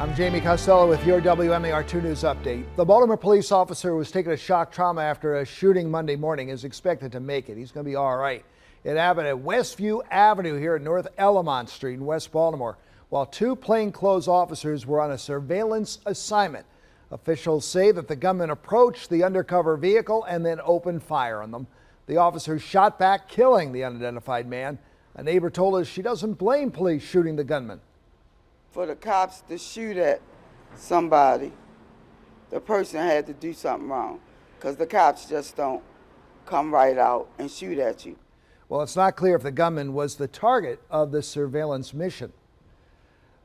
I'm Jamie Costello with your WMAR 2 News Update. The Baltimore police officer who was taken a shock trauma after a shooting Monday morning is expected to make it. He's going to be all right. It happened at Westview Avenue here at North Elmont Street in West Baltimore, while two plainclothes officers were on a surveillance assignment. Officials say that the gunman approached the undercover vehicle and then opened fire on them. The officers shot back, killing the unidentified man. A neighbor told us she doesn't blame police shooting the gunman. For the cops to shoot at somebody, the person had to do something wrong, because the cops just don't come right out and shoot at you. Well, it's not clear if the gunman was the target of the surveillance mission.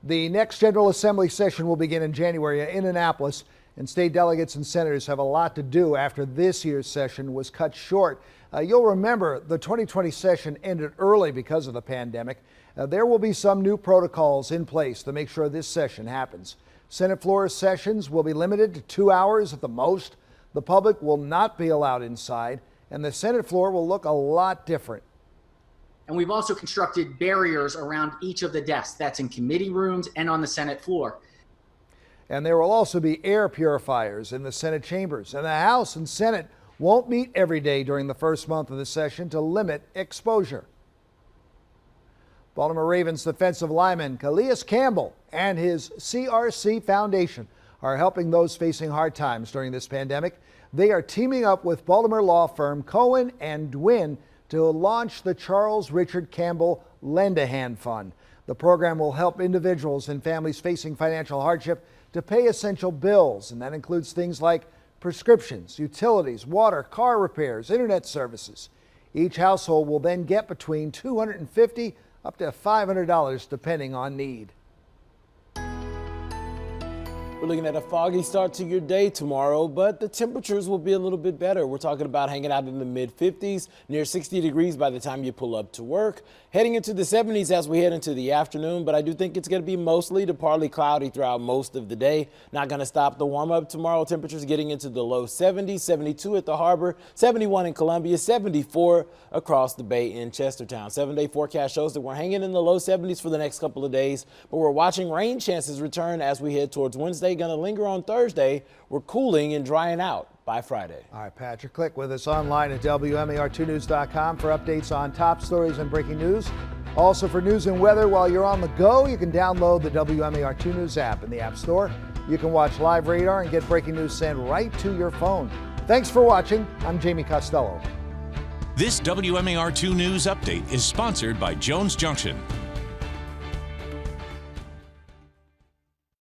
The next General Assembly session will begin in January in Annapolis, and state delegates and senators have a lot to do after this year's session was cut short. You'll remember the 2020 session ended early because of the pandemic. There will be some new protocols in place to make sure this session happens. Senate floor sessions will be limited to 2 hours at the most. The public will not be allowed inside, and the Senate floor will look a lot different. And we've also constructed barriers around each of the desks. That's in committee rooms and on the Senate floor. And there will also be air purifiers in the Senate chambers. And the House and Senate won't meet every day during the first month of the session to limit exposure. Baltimore Ravens defensive lineman Calais Campbell and his CRC Foundation are helping those facing hard times during this pandemic. They are teaming up with Baltimore law firm Cohen and Dwin to launch the Charles Richard Campbell Lend a Hand Fund. The program will help individuals and families facing financial hardship to pay essential bills, and that includes things like prescriptions, utilities, water, car repairs, internet services. Each household will then get between $250 up to $500 depending on need. We're looking at a foggy start to your day tomorrow, but the temperatures will be a little bit better. We're talking about hanging out in the mid-50s, near 60 degrees by the time you pull up to work. Heading into the 70s as we head into the afternoon, but I do think it's going to be mostly to partly cloudy throughout most of the day. Not going to stop the warm-up tomorrow. Temperatures getting into the low 70s, 72 at the harbor, 71 in Columbia, 74 across the bay in Chestertown. 7-day forecast shows that we're hanging in the low 70s for the next couple of days, but we're watching rain chances return as we head towards Wednesday. Going to linger on Thursday. We're cooling and drying out by Friday. All right, Patrick, click with us online at WMAR2news.com for updates on top stories and breaking news. Also for news and weather while you're on the go, you can download the WMAR 2 News app in the App Store. You can watch live radar and get breaking news sent right to your phone. Thanks for watching. I'm Jamie Costello. This WMAR 2 News update is sponsored by Jones Junction.